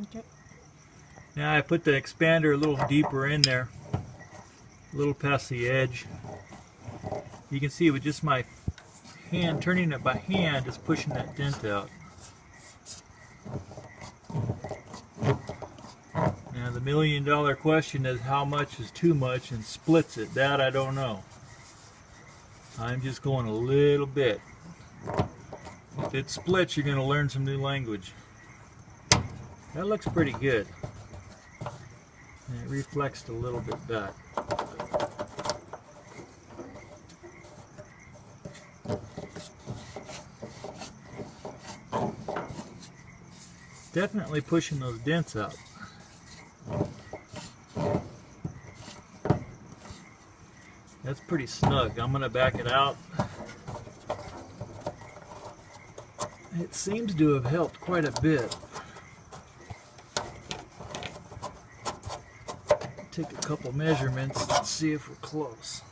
Okay. Now I put the expander a little deeper in there, a little past the edge. You can see with just my hand, turning it by hand, is pushing that dent out. Now the million-dollar question is how much is too much and splits it. That I don't know. I'm just going a little bit. If it splits, you're going to learn some new language. That looks pretty good. And it reflexed a little bit back. Definitely pushing those dents out. That's pretty snug. I'm going to back it out. It seems to have helped quite a bit. Take a couple measurements and see if we're close.